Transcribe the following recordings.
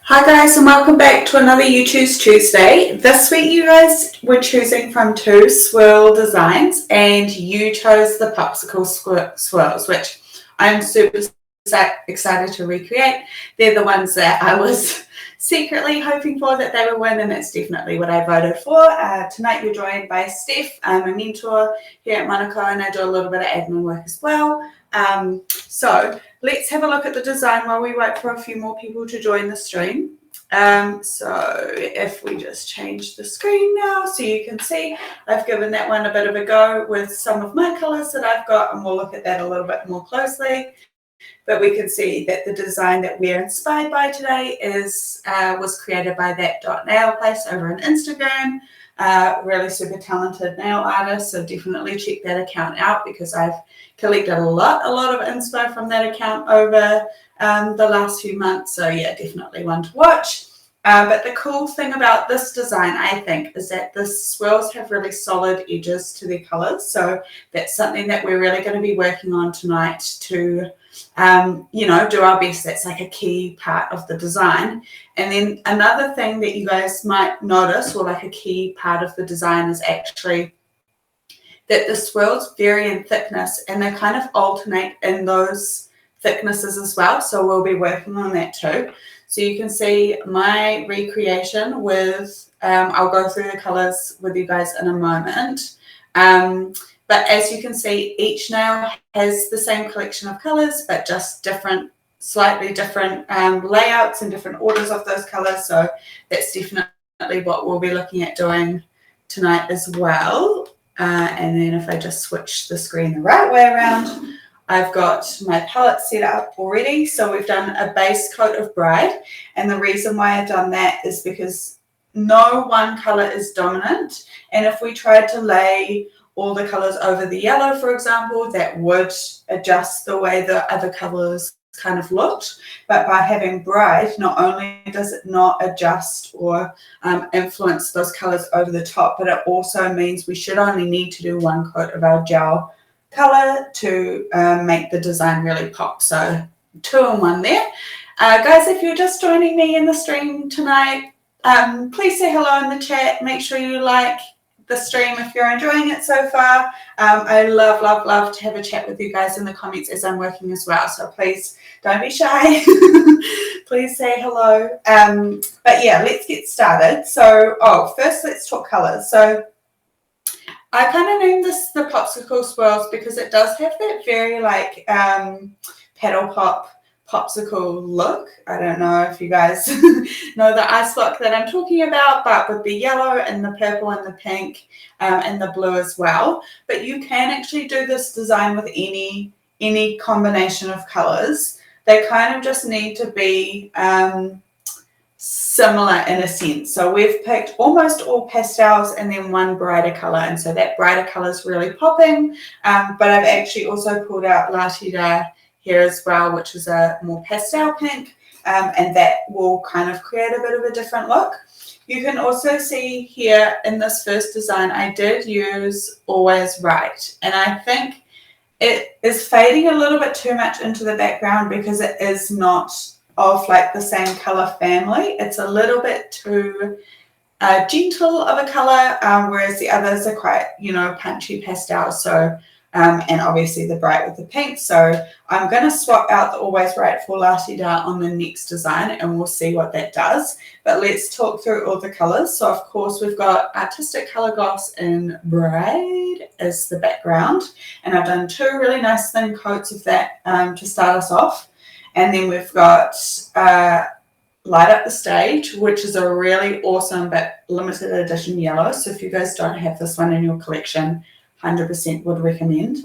Hi guys, and welcome back to another You Choose Tuesday. This week you guys were choosing from two swirl designs and you chose the Popsicle swirls, which I'm super excited to recreate. They're the ones that I was secretly hoping for that they would win, and that's definitely what I voted for. Tonight you're joined by Steph, I'm a mentor here at Monaco, and I do a little bit of admin work as well. So let's have a look at the design while we wait for a few more people to join the stream. So if we just change the screen now so you can see, I've given that one a bit of a go with some of my colors that I've got, and we'll look at that a little bit more closely. But we can see that the design that we're inspired by today was created by that nail place over on Instagram. Really super talented nail artist, so definitely check that account out because I've collected a lot of inspo from that account over the last few months. So yeah, definitely one to watch. But the cool thing about this design, I think, is that the swirls have really solid edges to their colors. So that's something that we're really going to be working on tonight to, do our best. That's like a key part of the design. And then another thing that you guys might notice, or like a key part of the design, is actually that the swirls vary in thickness and they kind of alternate in those thicknesses as well. So we'll be working on that too. So you can see my recreation with, I'll go through the colors with you guys in a moment. But as you can see, each nail has the same collection of colors, but just slightly different layouts and different orders of those colors. So that's definitely what we'll be looking at doing tonight as well. And then if I just switch the screen the right way around, I've got my palette set up already. So we've done a base coat of Bride. And the reason why I've done that is because no one color is dominant. And if we tried to lay all the colors over the yellow, for example, that would adjust the way the other colors kind of looked. But by having Bride, not only does it not adjust or influence those colors over the top, but it also means we should only need to do one coat of our gel color to make the design really pop. So 2 in 1 there. Guys, if you're just joining me in the stream tonight, please say hello in the chat. Make sure you like the stream if you're enjoying it so far. I love to have a chat with you guys in the comments as I'm working as well. So please don't be shy. Please say hello. But yeah, let's get started. So, first let's talk colors. So I kind of named this the Popsicle Swirls because it does have that very like paddle pop popsicle look. I don't know if you guys know the ice block that I'm talking about, but with the yellow and the purple and the pink and the blue as well. But you can actually do this design with any combination of colors. They kind of just need to be similar in a sense. So we've picked almost all pastels and then one brighter color, and so that brighter color is really popping. But I've actually also pulled out La Tida here as well, which is a more pastel pink, and that will kind of create a bit of a different look. You can also see here in this first design, I did use Always Right, and I think it is fading a little bit too much into the background because it is not of like the same color family. It's a little bit too gentle of a color, whereas the others are quite, punchy pastels. So and obviously the bright with the pink. So I'm going to swap out the Always Right for La Tida on the next design and we'll see what that does. But let's talk through all the colors. So of course we've got Artistic Color Gloss in Bride as the background. And I've done 2 really nice thin coats of that to start us off. And then we've got Light Up the Stage, which is a really awesome but limited edition yellow. So if you guys don't have this one in your collection, 100% would recommend.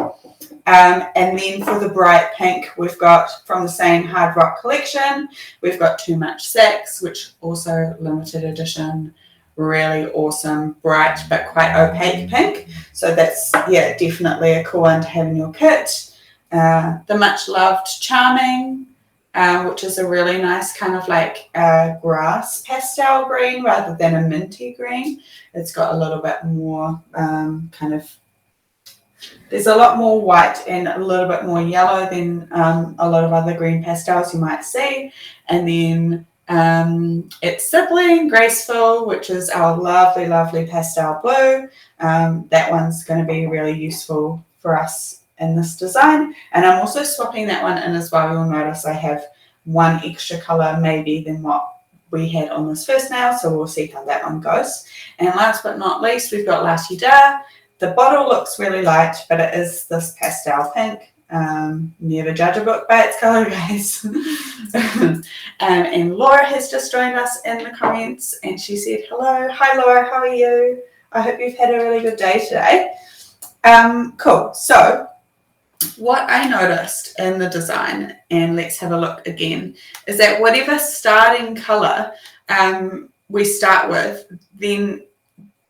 And then for the bright pink, we've got from the same Hard Rock collection, we've got Too Much Sex, which also limited edition, really awesome, bright but quite opaque pink. So that's, yeah, definitely a cool one to have in your kit. The much loved Charming, which is a really nice kind of like grass pastel green rather than a minty green. It's got a little bit more there's a lot more white and a little bit more yellow than a lot of other green pastels you might see. And then its sibling, Graceful, which is our lovely, lovely pastel blue. That one's going to be really useful for us in this design. And I'm also swapping that one in as well. You'll notice I have one extra color maybe than what we had on this first nail, so we'll see how that one goes. And last but not least, we've got La Ti Da. The bottle looks really light, but it is this pastel pink. Never judge a book by its color, guys. And Laura has just joined us in the comments, and she said, hello. Hi, Laura. How are you? I hope you've had a really good day today. Cool. So what I noticed in the design, and let's have a look again, is that whatever starting color we start with, then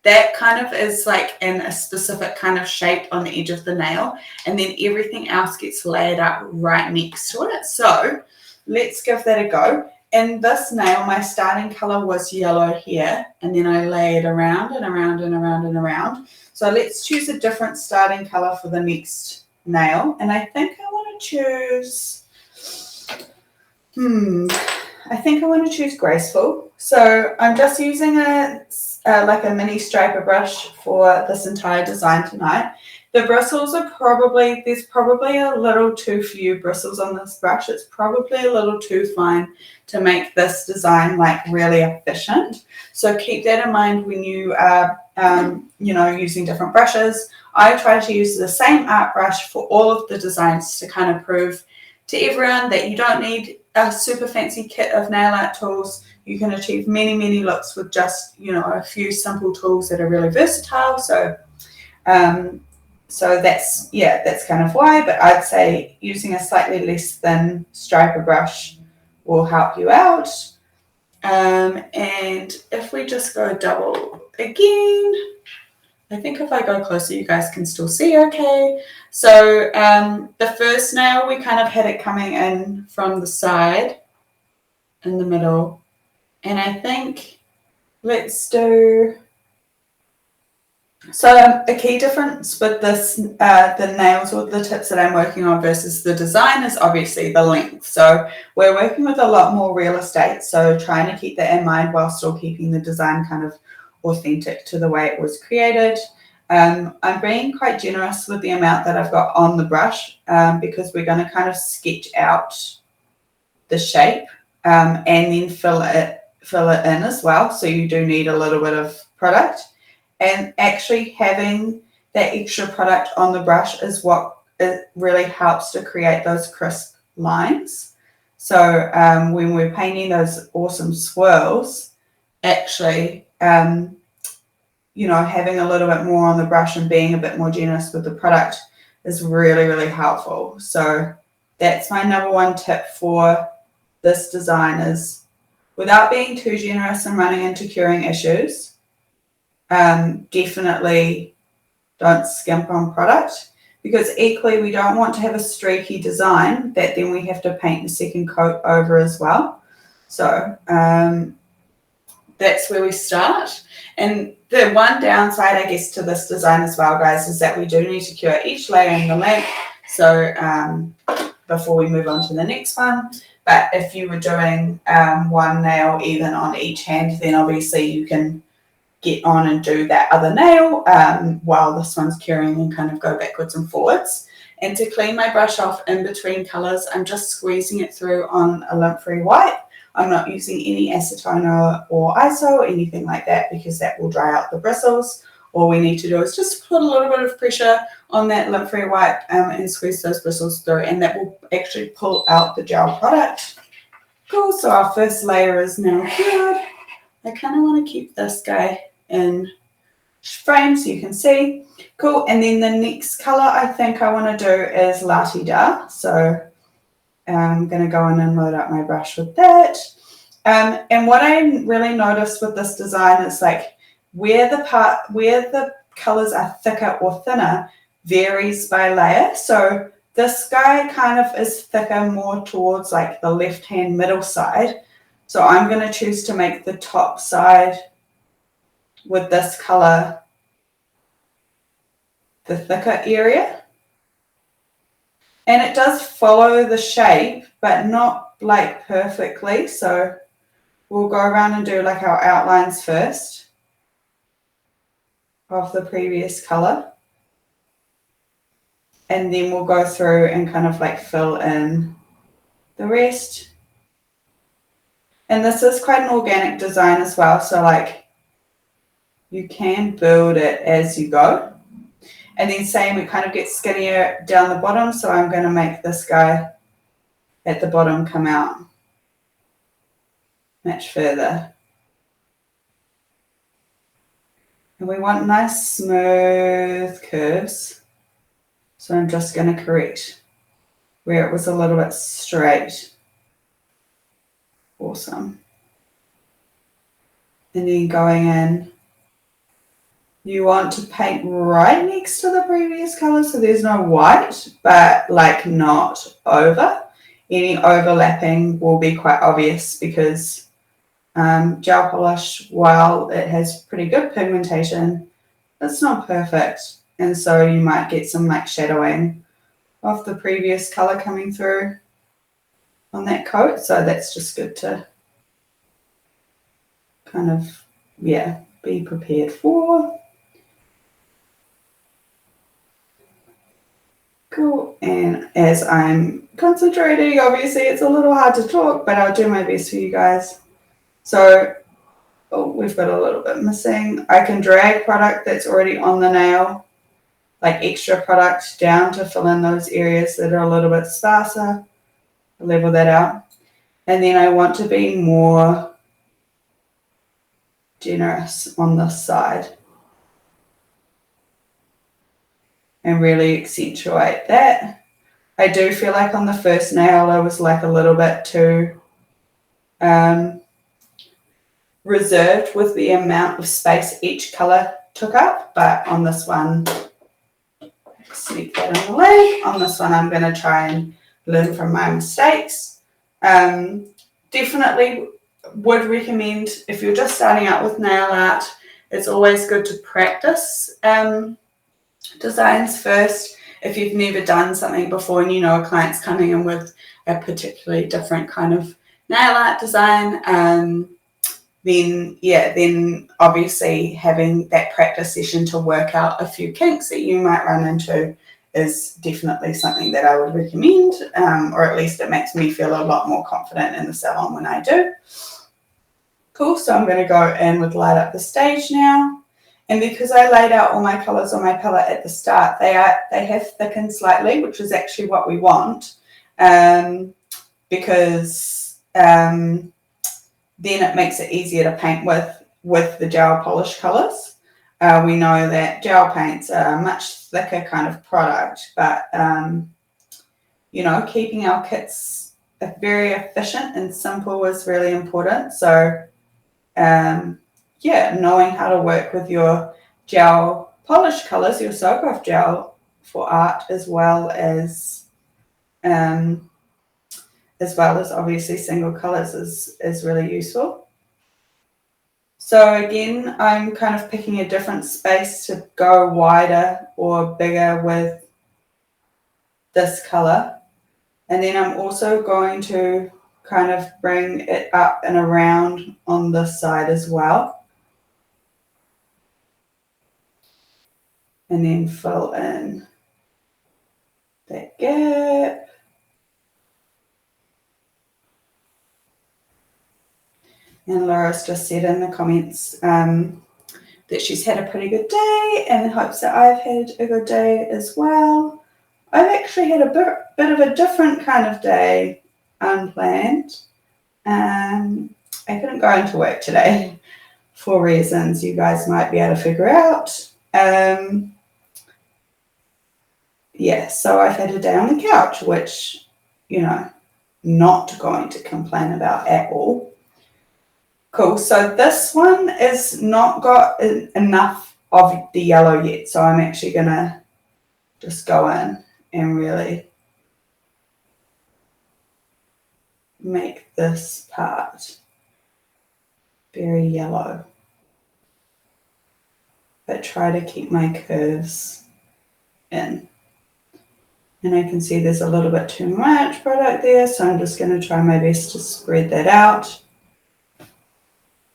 that kind of is like in a specific kind of shape on the edge of the nail, and then everything else gets layered up right next to it. So let's give that a go. In this nail, my starting color was yellow here, and then I layered around and around and around and around. So let's choose a different starting color for the next nail, and I think I want to choose, I think I want to choose Graceful. So I'm just using like a mini striper brush for this entire design tonight. The bristles are there's probably a little too few bristles on this brush. It's probably a little too fine to make this design like really efficient. So keep that in mind when you are, using different brushes. I try to use the same art brush for all of the designs to kind of prove to everyone that you don't need a super fancy kit of nail art tools. You can achieve many, many looks with just, a few simple tools that are really versatile. So that's kind of why, but I'd say using a slightly less thin striper brush will help you out. And if we just go double again, I think if I go closer, you guys can still see okay. So the first nail, we kind of had it coming in from the side in the middle. And I think let's do, so a key difference with this, the nails or the tips that I'm working on versus the design is obviously the length. So we're working with a lot more real estate. So trying to keep that in mind while still keeping the design kind of authentic to the way it was created. I'm being quite generous with the amount that I've got on the brush because we're going to kind of sketch out the shape and then fill it in as well. So you do need a little bit of product, and actually having that extra product on the brush is what it really helps to create those crisp lines. So when we're painting those awesome swirls, actually having a little bit more on the brush and being a bit more generous with the product is really, really helpful. So that's my number one tip for this design, is without being too generous and running into curing issues, definitely don't skimp on product, because equally we don't want to have a streaky design that then we have to paint the second coat over as well. So that's where we start. And the one downside, I guess, to this design as well, guys, is that we do need to cure each layer in the length. So before we move on to the next one. But if you were doing one nail even on each hand, then obviously you can get on and do that other nail while this one's curing and kind of go backwards and forwards. And to clean my brush off in between colors, I'm just squeezing it through on a lint-free wipe. I'm not using any acetone or ISO or anything like that, because that will dry out the bristles. All we need to do is just put a little bit of pressure on that lint-free wipe and squeeze those bristles through, and that will actually pull out the gel product. Cool, so our first layer is now cured. I kind of want to keep this guy in frame so you can see. Cool, and then the next color I think I want to do is La Ti Da. So I'm going to go in and load up my brush with that. And what I really noticed with this design is like where the colors are thicker or thinner varies by layer. So this guy kind of is thicker more towards like the left-hand middle side. So I'm going to choose to make the top side with this color the thicker area. And it does follow the shape, but not like perfectly. So we'll go around and do like our outlines first of the previous colour. And then we'll go through and kind of like fill in the rest. And this is quite an organic design as well. So like you can build it as you go. And then same, it kind of gets skinnier down the bottom. So I'm going to make this guy at the bottom come out much further. And we want nice smooth curves. So I'm just going to correct where it was a little bit straight. Awesome. And then going in, you want to paint right next to the previous colour, so there's no white, but like not over. Any overlapping will be quite obvious because gel polish, while it has pretty good pigmentation, it's not perfect. And so you might get some like shadowing of the previous colour coming through on that coat. So that's just good to kind of, yeah, be prepared for. Cool. And as I'm concentrating, obviously it's a little hard to talk, but I'll do my best for you guys. So we've got a little bit missing. I can drag product that's already on the nail, like extra product, down to fill in those areas that are a little bit sparser. Level that out. And then I want to be more generous on this side and really accentuate that. I do feel like on the first nail I was like a little bit too reserved with the amount of space each colour took up, but on this one, sneak that on the way. On this one I'm going to try and learn from my mistakes. Definitely would recommend, if you're just starting out with nail art, it's always good to practice designs first. If you've never done something before and you know a client's coming in with a particularly different kind of nail art design, then obviously having that practice session to work out a few kinks that you might run into is definitely something that I would recommend, or at least it makes me feel a lot more confident in the salon when I do. Cool, so I'm going to go in with Light Up the Stage now. And because I laid out all my colours on my palette at the start, they have thickened slightly, which is actually what we want, because then it makes it easier to paint with the gel polish colours. We know that gel paints are a much thicker kind of product, but keeping our kits very efficient and simple is really important. So knowing how to work with your gel polish colours, your soak off gel for art, as well as obviously single colours is really useful. So again, I'm kind of picking a different space to go wider or bigger with this colour. And then I'm also going to kind of bring it up and around on this side as well. And then fill in that gap. And Laura's just said in the comments that she's had a pretty good day and hopes that I've had a good day as well. I've actually had a bit of a different kind of day unplanned. I couldn't go into work today for reasons you guys might be able to figure out. So I've had a day on the couch, which, not going to complain about at all. Cool, so this one is not got enough of the yellow yet, so I'm actually going to just go in and really make this part very yellow, but try to keep my curves in. And I can see there's a little bit too much product there, so I'm just going to try my best to spread that out.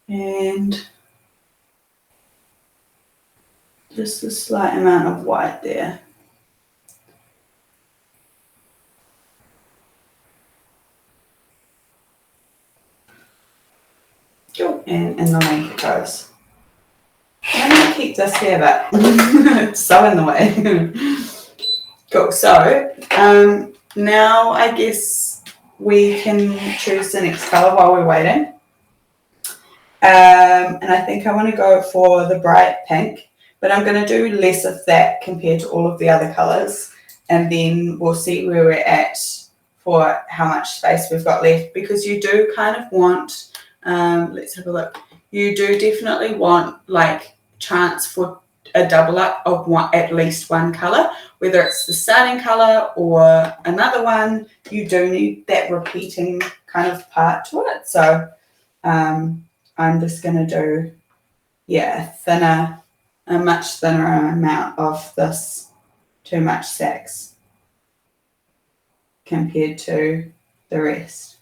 And just a slight amount of white there. Cool. And in the length it goes. I'm going to keep this here, but it's so in the way. Cool. So now I guess we can choose the next colour while we're waiting. And I think I want to go for the bright pink, but I'm going to do less of that compared to all of the other colours, and then we'll see where we're at for how much space we've got left, because you do kind of want, let's have a look, you do definitely want like chance for a double up of one, at least one colour, whether it's the starting colour or another one. You do need that repeating kind of part to it. So I'm just going to do, a much thinner amount of this Too Much Sex compared to the rest.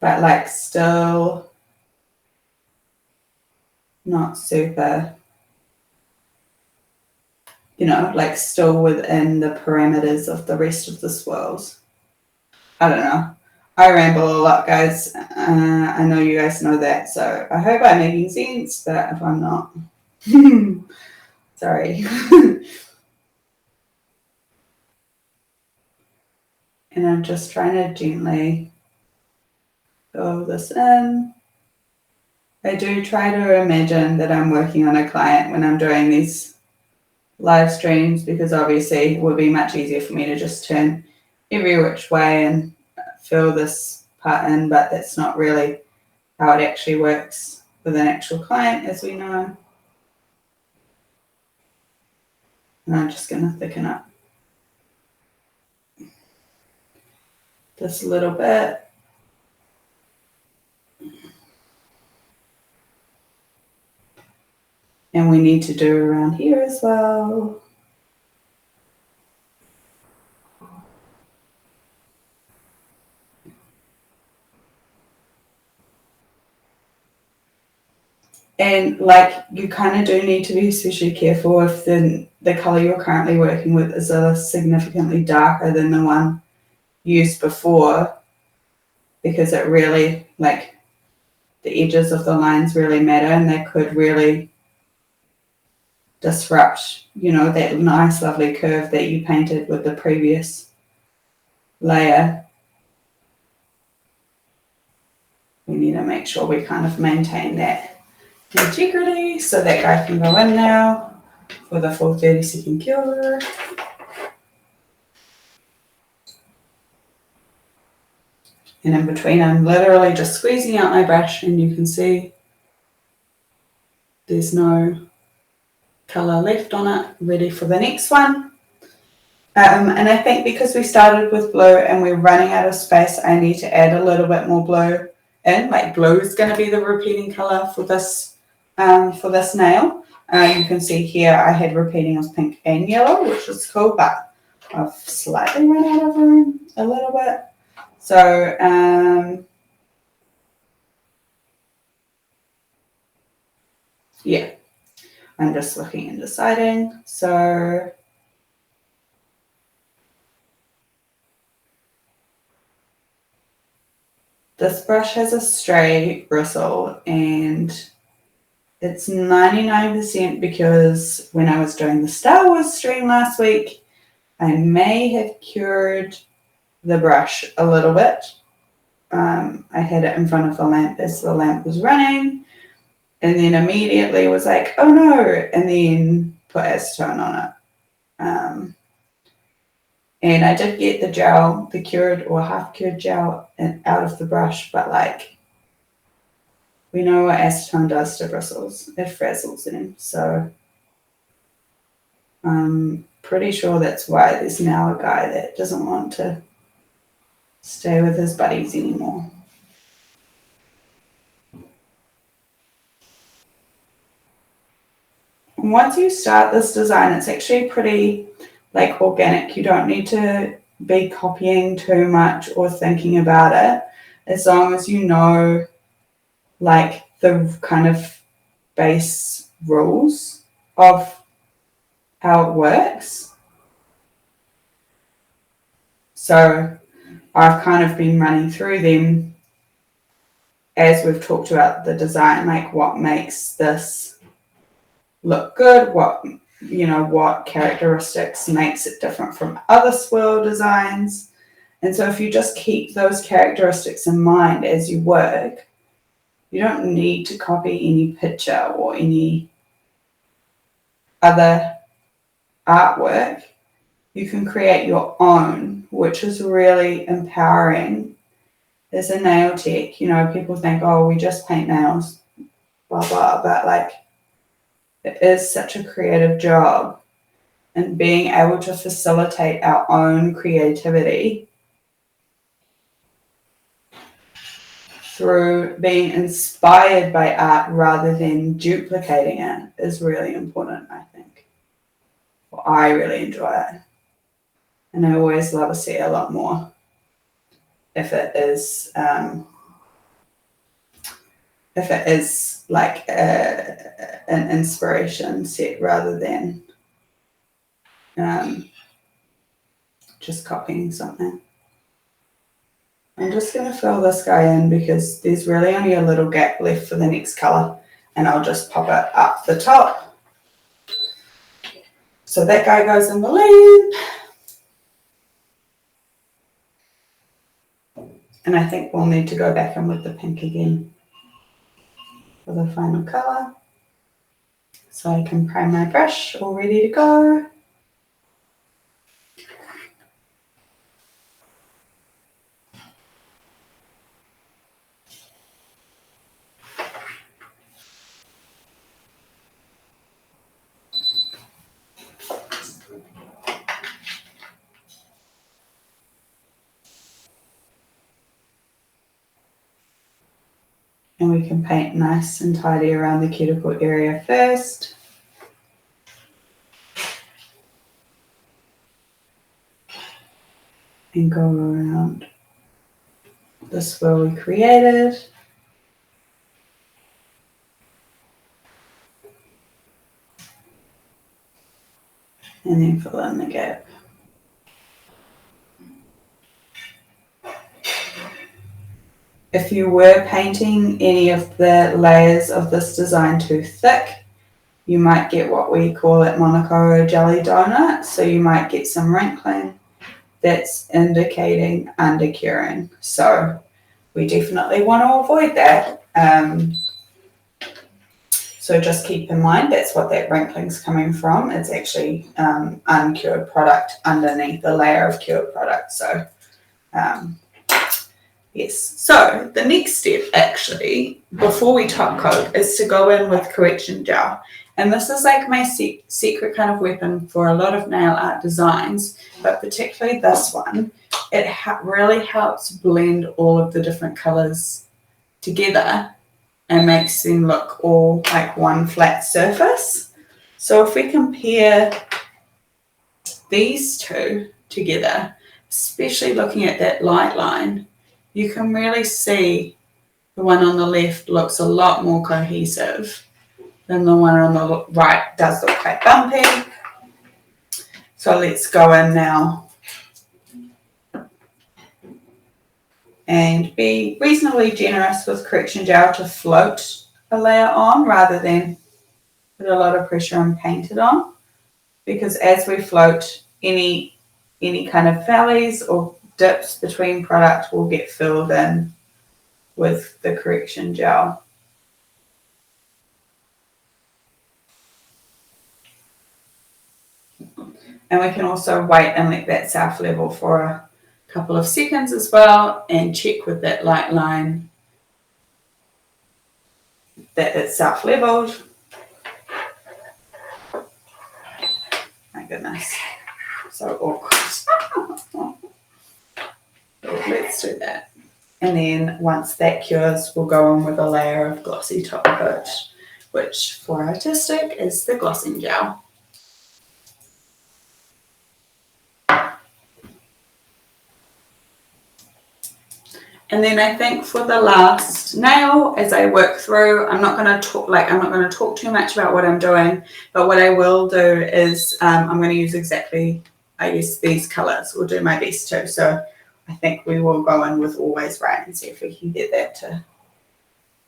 But like still not super, like still within the parameters of the rest of the swirls. I don't know. I ramble a lot, guys. I know you guys know that, so I hope I'm making sense, but if I'm not, sorry. And I'm just trying to gently fill this in. I do try to imagine that I'm working on a client when I'm doing these live streams, because obviously it would be much easier for me to just turn every which way and fill this part in, but that's not really how it actually works with an actual client, as we know. And I'm just going to thicken up just a little bit. And we need to do around here as well. And like, you kind of do need to be especially careful if the color you're currently working with is a significantly darker than the one used before, because it really, like, the edges of the lines really matter, and they could really disrupt, that nice lovely curve that you painted with the previous layer. We need to make sure we kind of maintain that integrity. So that guy can go in now for the full 30-second cure. And in between, I'm literally just squeezing out my brush, and you can see there's no colour left on it, ready for the next one. And I think because we started with blue and we're running out of space, I need to add a little bit more blue in. Like, blue is going to be the repeating colour for this nail. You can see here I had repeating of pink and yellow, which is cool, but I've slightly run out of room a little bit. So I'm just looking and deciding. So this brush has a stray bristle, and it's 99% because when I was doing the Star Wars stream last week, I may have cured the brush a little bit. I had it in front of the lamp as the lamp was running, and then immediately was like, oh no, and then put acetone on it. And I did get the gel, the cured or half cured gel out of the brush, but like, we know what acetone does to bristles. It frazzles them. So I'm pretty sure that's why there's now a guy that doesn't want to stay with his buddies anymore. And once you start this design, it's actually pretty like organic. You don't need to be copying too much or thinking about it, as long as you know like the kind of base rules of how it works. So I've kind of been running through them as we've talked about the design, like what makes this look good, what characteristics makes it different from other swirl designs. And so if you just keep those characteristics in mind as you work, you don't need to copy any picture or any other artwork. You can create your own, which is really empowering. As a nail tech, people think, oh, we just paint nails, blah, blah, but like it is such a creative job, and being able to facilitate our own creativity through being inspired by art rather than duplicating it is really important, I think. Well, I really enjoy it. And I always love to see a lot more if it is like an inspiration set rather than just copying something. I'm just going to fill this guy in because there's really only a little gap left for the next colour, and I'll just pop it up the top. So that guy goes in the loop. And I think we'll need to go back in with the pink again for the final colour. So I can prime my brush, all ready to go. And we can paint nice and tidy around the cuticle area first. And go around the swirl we created. And then fill in the gap. If you were painting any of the layers of this design too thick, you might get what we call at Monaco a jelly donut. So you might get some wrinkling that's indicating undercuring. So we definitely want to avoid that. So just keep in mind that's what that wrinkling's coming from. It's actually uncured product underneath the layer of cured product. So yes. So the next step actually, before we top coat, is to go in with correction gel. And this is like my secret kind of weapon for a lot of nail art designs, but particularly this one. It really helps blend all of the different colors together and makes them look all like one flat surface. So if we compare these two together, especially looking at that light line, you can really see the one on the left looks a lot more cohesive than the one on the right. Does look quite bumpy. So let's go in now and be reasonably generous with correction gel to float a layer on rather than put a lot of pressure and paint it on, because as we float, any kind of valleys or dips between product will get filled in with the correction gel. And we can also wait and let that self level for a couple of seconds as well, and check with that light line that it's self leveled. My goodness, so awkward. So let's do that. And then once that cures, we'll go on with a layer of glossy top coat, which for artistic is the glossing gel. And then I think for the last nail, as I work through, I'm not going to talk too much about what I'm doing, but what I will do is I'm going to use I use these colours. We'll do my best to. So I think we will go in with Always Right and see if we can get that to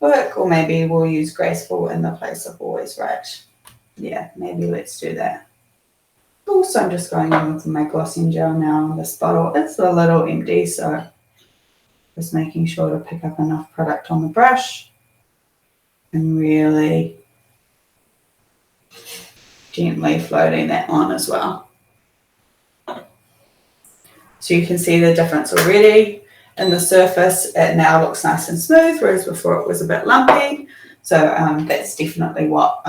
work, or maybe we'll use Graceful in the place of Always Right. Yeah, maybe let's do that. Also, I'm just going in with my glossing gel now. This bottle is a little empty, so just making sure to pick up enough product on the brush and really gently floating that on as well. So you can see the difference already in the surface. It now looks nice and smooth, whereas before it was a bit lumpy. So that's definitely what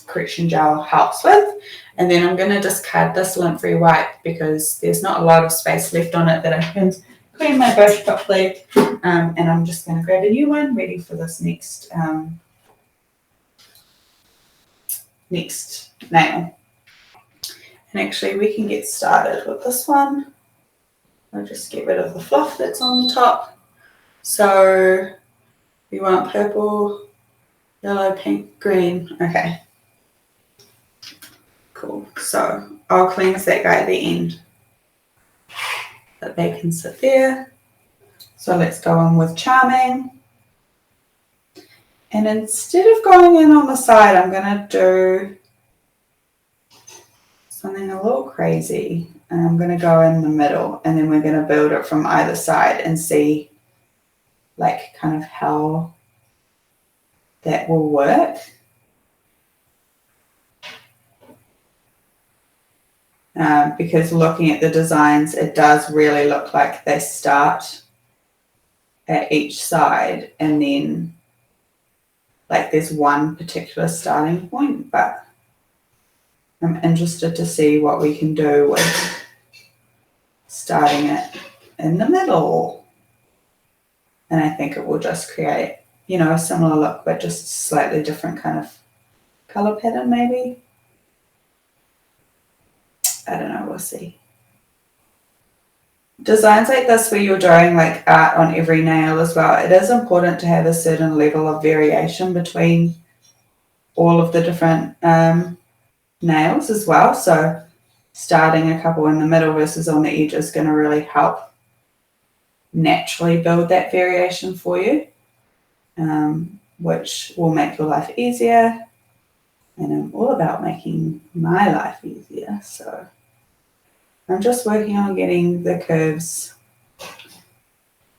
correction gel helps with. And then I'm going to discard this lint-free wipe because there's not a lot of space left on it that I can clean my brush properly, and I'm just going to grab a new one ready for this next nail. And actually we can get started with this one. I'll just get rid of the fluff that's on the top. So we want purple, yellow, pink, green. Okay, cool. So I'll cleanse that guy at the end, but they can sit there. So let's go on with Charming. And instead of going in on the side, I'm going to do something a little crazy. And I'm going to go in the middle, and then we're going to build it from either side and see like kind of how that will work. Because looking at the designs, it does really look like they start at each side and then like there's one particular starting point, but I'm interested to see what we can do with starting it in the middle. And I think it will just create, a similar look, but just slightly different kind of color pattern maybe. I don't know, we'll see. Designs like this where you're doing like art on every nail as well, it is important to have a certain level of variation between all of the different nails as well. So starting a couple in the middle versus on the edge is going to really help naturally build that variation for you, which will make your life easier. And I'm all about making my life easier. So I'm just working on getting the curves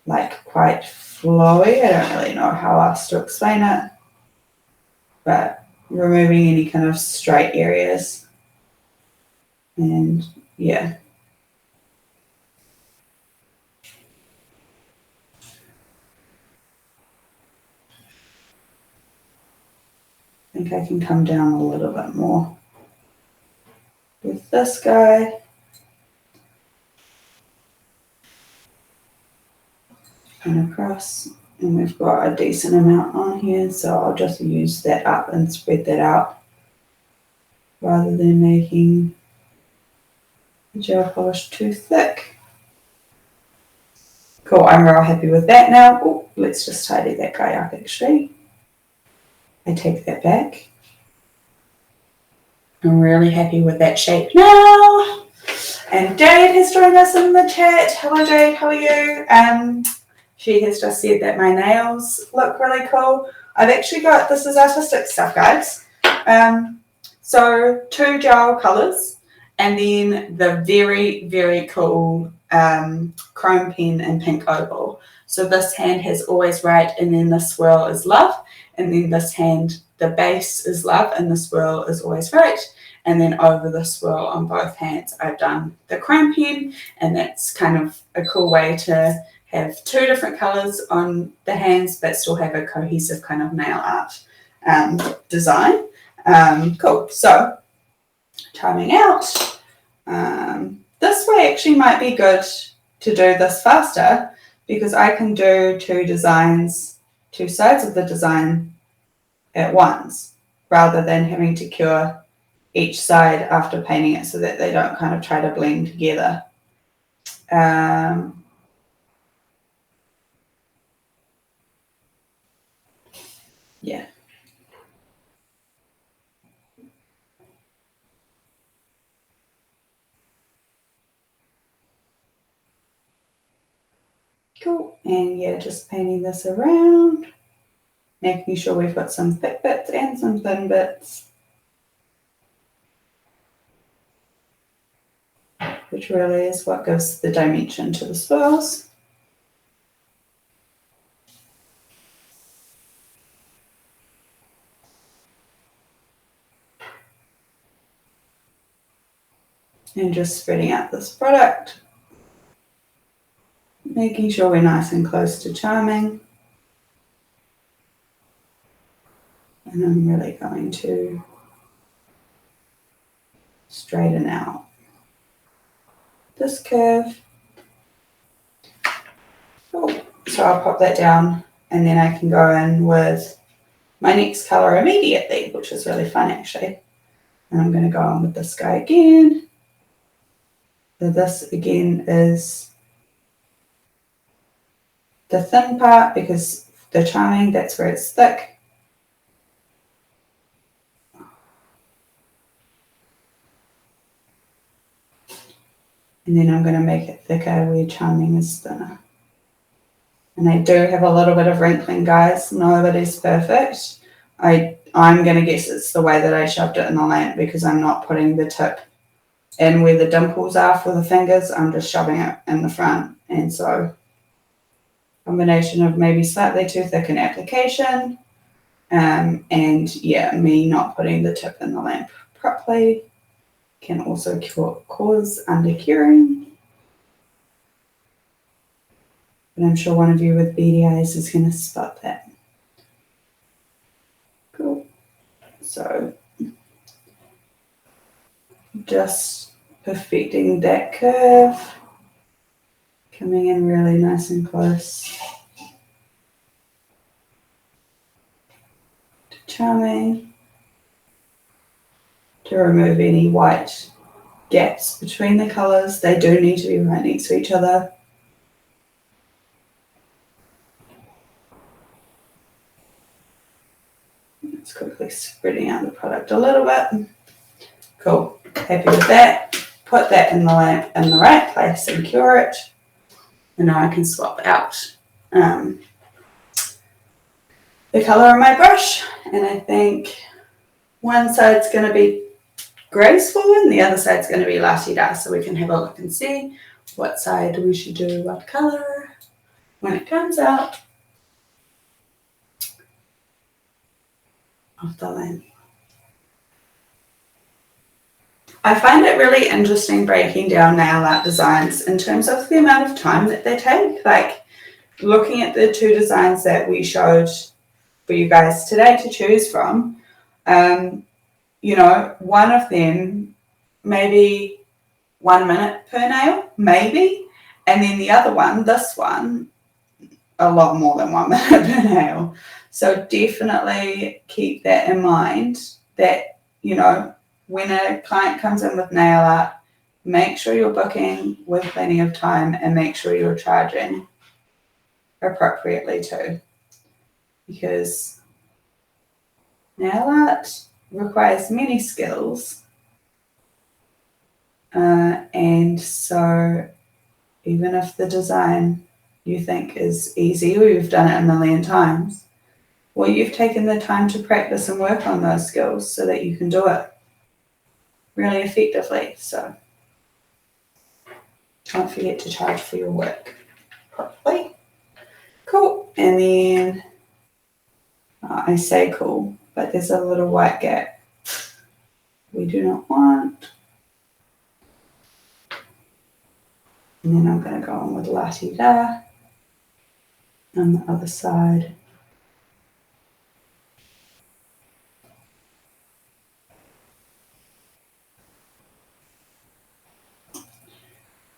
like quite flowy. I don't really know how else to explain it, but removing any kind of straight areas. And yeah. I think I can come down a little bit more with this guy. And across, and we've got a decent amount on here, so I'll just use that up and spread that out rather than making the gel polish too thick. Cool, I'm real happy with that now. Oh, let's just tidy that guy up actually. I take that back. I'm really happy with that shape now. And Jade has joined us in the chat. Hello Jade, how are you? She has just said that my nails look really cool. I've actually got, this is artistic stuff, guys. So 2 gel colours, and then the very, very cool chrome pen and pink opal. So this hand has Always Right, and then the swirl is Love. And then this hand, the base is Love, and the swirl is Always Right. And then over the swirl on both hands, I've done the chrome pen, and that's kind of a cool way to have 2 different colours on the hands, but still have a cohesive kind of nail art design. Cool. So, timing out. This way actually might be good to do this faster, because I can do 2 sides of the design at once, rather than having to cure each side after painting it so that they don't kind of try to blend together. Yeah. Cool. And yeah, just painting this around, making sure we've got some thick bits and some thin bits, which really is what gives the dimension to the swirls. And just spreading out this product, making sure we're nice and close to charming. And I'm really going to straighten out this curve. Cool. So I'll pop that down and then I can go in with my next colour immediately, which is really fun actually. And I'm going to go on with this guy again. So this again is the thin part because the charming, that's where it's thick. And then I'm going to make it thicker where charming is thinner. And they do have a little bit of wrinkling, guys. Nobody's perfect. I'm going to guess it's the way that I shoved it in the lamp because I'm not putting the tip in where the dimples are for the fingers. I'm just shoving it in the front. And so combination of maybe slightly too thick an application and yeah, me not putting the tip in the lamp properly can also cause undercuring. But I'm sure one of you with beady eyes is going to spot that. Cool. So just perfecting that curve, coming in really nice and close to charming to remove any white gaps between the colours. They do need to be right next to each other. Just quickly spreading out the product a little bit. Cool, happy with that. Put that in the lamp in the right place and cure it. And now I can swap out the colour on my brush. And I think one side's going to be graceful and the other side's going to be la-ti-da. So we can have a look and see what side we should do what colour when it comes out of the lamp. I find it really interesting breaking down nail art designs in terms of the amount of time that they take. Like looking at the two designs that we showed for you guys today to choose from, you know, one of them maybe 1 minute per nail, maybe, and then the other one, this one, a lot more than 1 minute per nail. So definitely keep that in mind that, you know, when a client comes in with nail art, make sure you're booking with plenty of time and make sure you're charging appropriately too. Because nail art requires many skills. And so even if the design you think is easy or you've done it a million times, well, you've taken the time to practice and work on those skills so that you can do it really effectively. So don't forget to charge for your work properly. Cool. And then I say cool, but there's a little white gap we do not want. And then I'm going to go on with la-ti-da on the other side.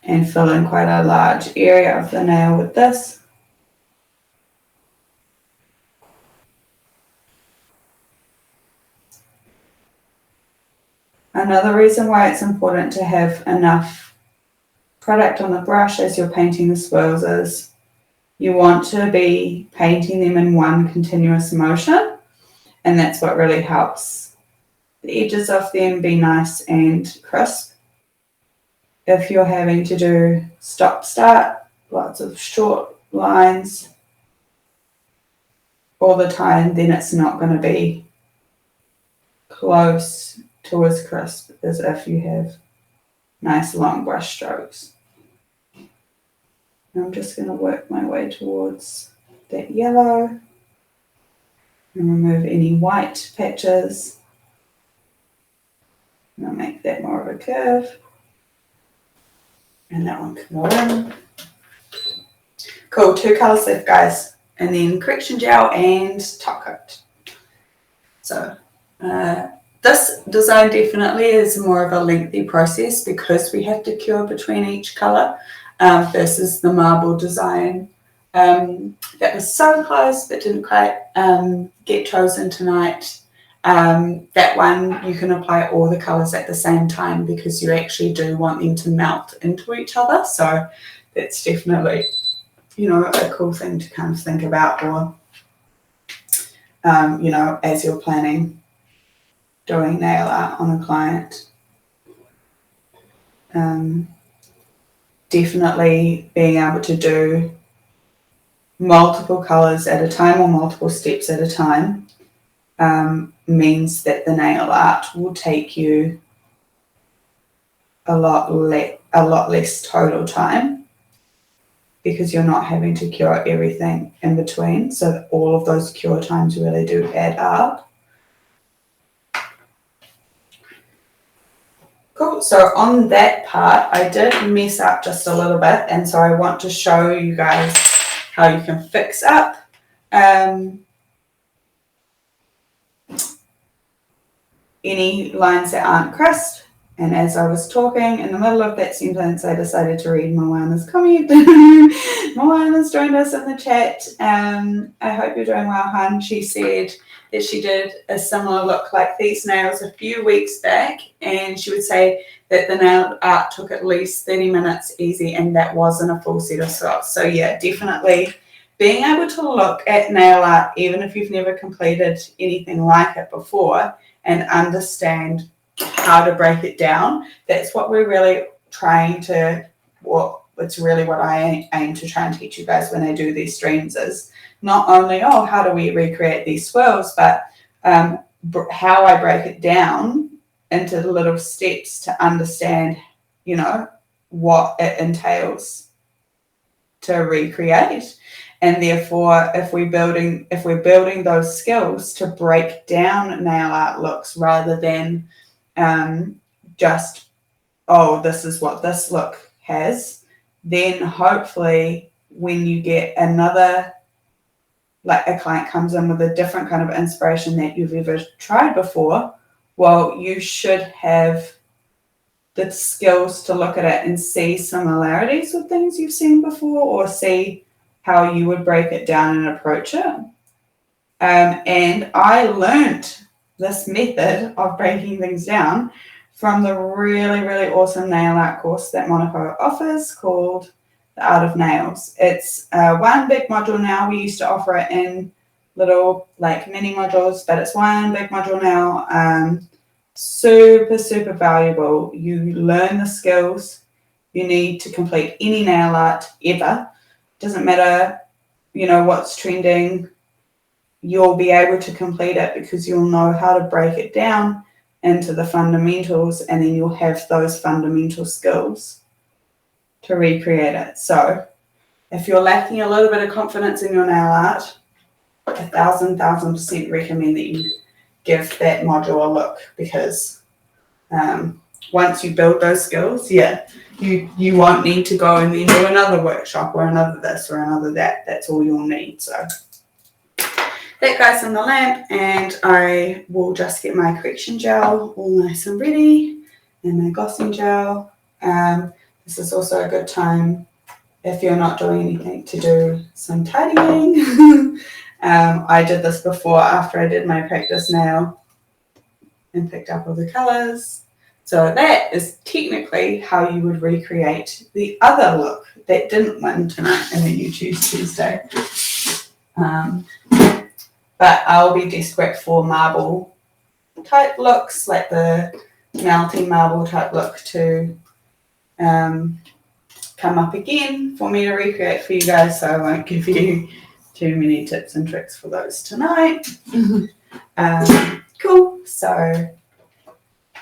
And fill in quite a large area of the nail with this. Another reason why it's important to have enough product on the brush as you're painting the swirls is you want to be painting them in one continuous motion. and that's what really helps the edges of them be nice and crisp. If you're having to do stop-start, lots of short lines all the time, then it's not going to be close to as crisp as if you have nice long brush strokes. And I'm just going to work my way towards that yellow and remove any white patches. And I'll make that more of a curve. And that one can go in. Cool, 2 colours left, guys. And then correction gel and top coat. So this design definitely is more of a lengthy process because we have to cure between each colour versus the marble design. That was so close but didn't quite get chosen tonight. That one you can apply all the colours at the same time because you actually do want them to melt into each other. So that's definitely, you know, a cool thing to kind of think about, or you know, as you're planning doing nail art on a client. Definitely being able to do multiple colours at a time or multiple steps at a time means that the nail art will take you a lot less total time because you're not having to cure everything in between. So all of those cure times really do add up. Cool, so on that part, I did mess up just a little bit, and so I want to show you guys how you can fix up any lines that aren't crisp. And as I was talking in the middle of that sentence, I decided to read Moana's comment. Moana's joined us in the chat. I hope you're doing well, hun. She said that she did a similar look like these nails a few weeks back, and she would say that the nail art took at least 30 minutes easy, and that wasn't a full set of swirls. So yeah, definitely being able to look at nail art, even if you've never completed anything like it before, and understand how to break it down. That's what we're really trying to, it's really what I aim to try and teach you guys when I do these streams, is not only, oh, how do we recreate these swirls, but how I break it down into the little steps to understand, you know, what it entails to recreate. And therefore, if we're building those skills to break down nail art looks rather than just, oh, this is what this look has, then hopefully when you get another, like a client comes in with a different kind of inspiration that you've ever tried before, well, you should have the skills to look at it and see similarities with things you've seen before, or see how you would break it down and approach it. And I learnt this method of breaking things down from the really, really awesome nail art course that Monaco offers called The Art of Nails. It's one big module now. We used to offer it in little like mini modules, but it's one big module now. Super, super valuable. You learn the skills you need to complete any nail art ever. Doesn't matter, you know, what's trending. You'll be able to complete it because you'll know how to break it down into the fundamentals, and then you'll have those fundamental skills to recreate it. So if you're lacking a little bit of confidence in your nail art, 1,000% recommend that you give that module a look, because once you build those skills, yeah, you won't need to go and then do another workshop or another this or another that. That's all you'll need. So that goes in the lamp, and I will just get my correction gel all nice and ready, and my glossing gel. This is also a good time if you're not doing anything to do some tidying. I did this before after I did my practice nail and picked up all the colours. So that is technically how you would recreate the other look that didn't win tonight in the You Choose Tuesday. but I'll be desperate for marble type looks, like the melting marble type look to come up again for me to recreate for you guys, so I won't give you too many tips and tricks for those tonight. Cool, so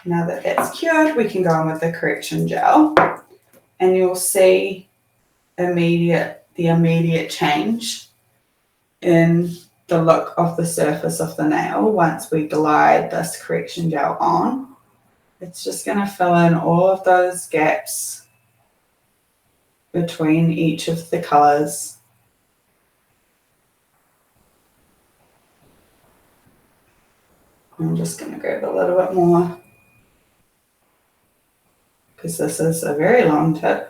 now that that's cured, we can go on with the correction gel, and you'll see the immediate change in the look of the surface of the nail once we glide this correction gel on. It's just going to fill in all of those gaps between each of the colours. I'm just going to grab a little bit more because this is a very long tip.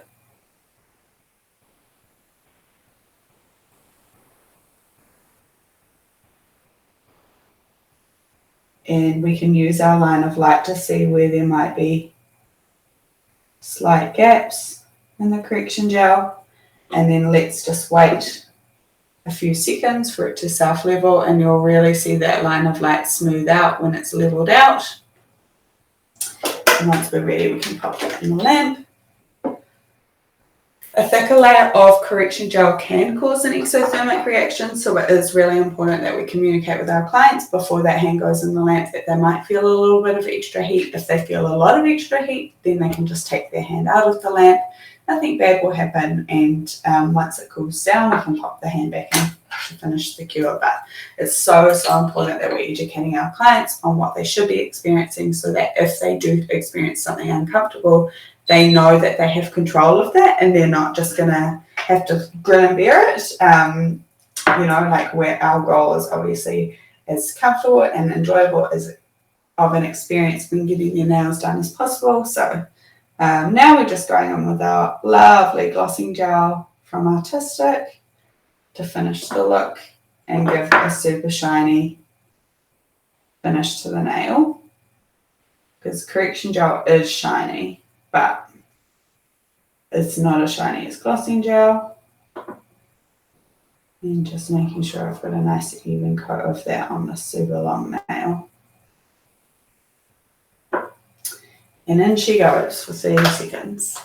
And we can use our line of light to see where there might be slight gaps in the correction gel. And then let's just wait a few seconds for it to self-level, and you'll really see that line of light smooth out when it's leveled out. And once we're ready, we can pop that in the lamp. A thicker layer of correction gel can cause an exothermic reaction, so it is really important that we communicate with our clients before that hand goes in the lamp that they might feel a little bit of extra heat. If they feel a lot of extra heat, then they can just take their hand out of the lamp. Nothing bad will happen, and once it cools down, we can pop the hand back in to finish the cure. But it's so important that we're educating our clients on what they should be experiencing, so that if they do experience something uncomfortable, they know that they have control of that, and they're not just going to have to grin and bear it. Like where our goal is obviously as comfortable and enjoyable as of an experience when getting their nails done as possible. So now we're just going on with our lovely glossing gel from Artistic to finish the look and give a super shiny finish to the nail, because correction gel is shiny, but it's not as shiny as glossing gel. And just making sure I've got a nice even coat of that on this super long nail. And in she goes for 30 seconds.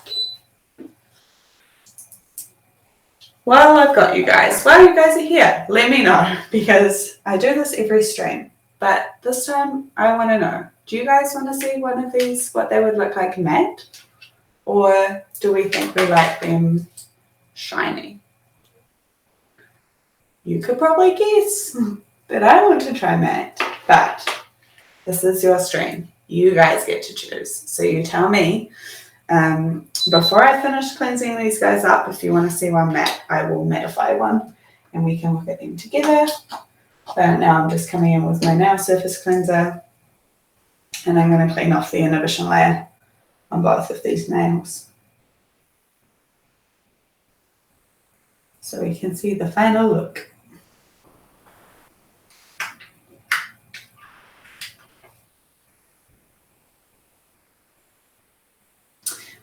While you guys are here, let me know, because I do this every stream. But this time I want to know, do you guys want to see one of these, what they would look like matte? Or do we think we like them shiny? You could probably guess that I want to try matte, but this is your stream. You guys get to choose. So you tell me. Before I finish cleansing these guys up, if you want to see one matte, I will mattify one and we can look at them together. But now I'm just coming in with my nail surface cleanser, and I'm going to clean off the inhibition layer on both of these nails, so we can see the final look.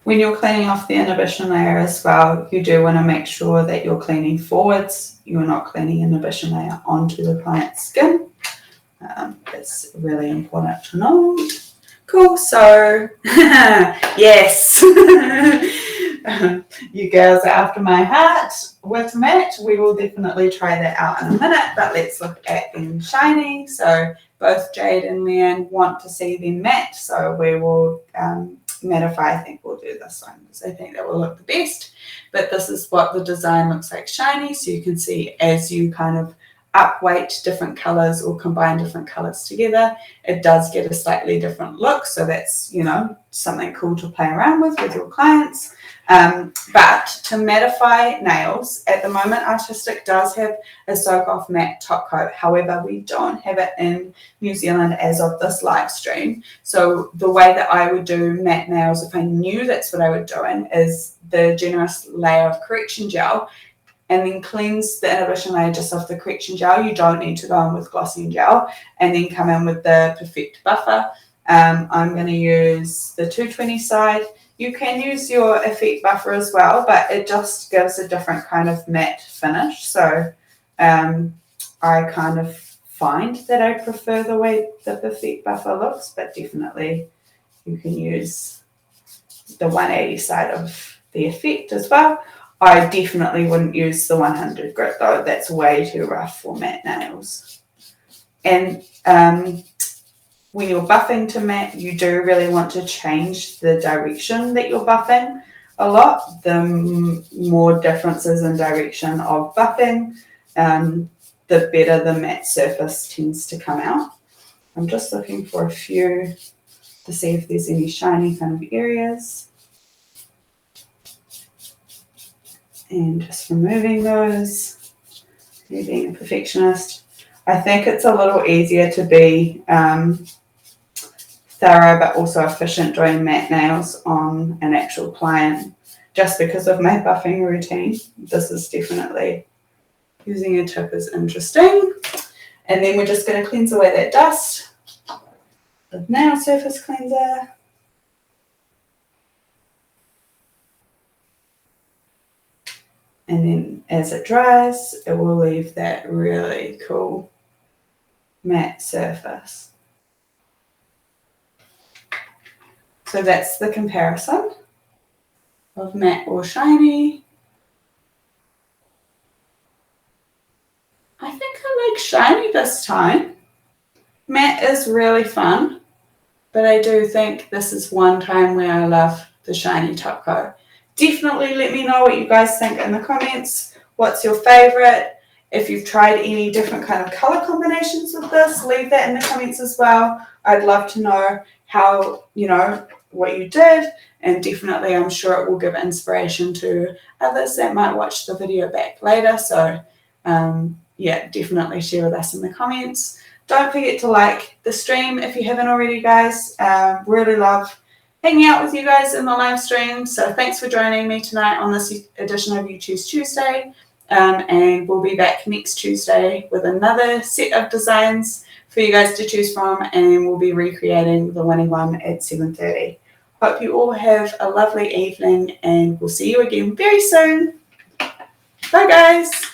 When you're cleaning off the inhibition layer as well, you do want to make sure that you're cleaning forwards. You're not cleaning inhibition layer onto the client's skin. It's really important to know. Cool, so yes, you girls are after my heart with matte. We will definitely try that out in a minute, but let's look at them shiny. So both Jade and Leanne want to see them matte, so we will mattify. I think we'll do this one because I think that will look the best. But this is what the design looks like shiny, so you can see as you kind of upweight different colors or combine different colors together, it does get a slightly different look. So that's, something cool to play around with your clients. But to mattify nails, at the moment Artistic does have a soak off matte top coat. However, we don't have it in New Zealand as of this live stream. So the way that I would do matte nails, if I knew that's what I would do, is the generous layer of correction gel, and then cleanse the inhibition layer just off the correction gel. You don't need to go in with glossing gel, and then come in with the Perfect Buffer. I'm going to use the 220 side. You can use your Effect Buffer as well, but it just gives a different kind of matte finish. So I kind of find that I prefer the way the Perfect buffer looks, but definitely you can use the 180 side of the effect as well. I definitely wouldn't use the 100 grit though, that's way too rough for matte nails. And when you're buffing to matte, you do really want to change the direction that you're buffing a lot. The more differences in direction of buffing, the better the matte surface tends to come out. I'm just looking for a few to see if there's any shiny kind of areas. And just removing those, me being a perfectionist. I think it's a little easier to be thorough but also efficient doing matte nails on an actual client just because of my buffing routine. This is definitely, using a tip is interesting. And then we're just going to cleanse away that dust with nail surface cleanser. And then as it dries, it will leave that really cool matte surface. So that's the comparison of matte or shiny. I think I like shiny this time. Matte is really fun, but I do think this is one time where I love the shiny top coat. Definitely let me know what you guys think in the comments. What's your favorite? If you've tried any different kind of color combinations with this, leave that in the comments as well. I'd love to know how, what you did, and definitely I'm sure it will give inspiration to others that might watch the video back later. So yeah, definitely share with us in the comments. Don't forget to like the stream if you haven't already, guys. Really love hanging out with you guys in the live stream. So thanks for joining me tonight on this edition of You Choose Tuesday. And we'll be back next Tuesday with another set of designs for you guys to choose from, and we'll be recreating the 1 at 7:30. Hope you all have a lovely evening, and we'll see you again very soon. Bye, guys.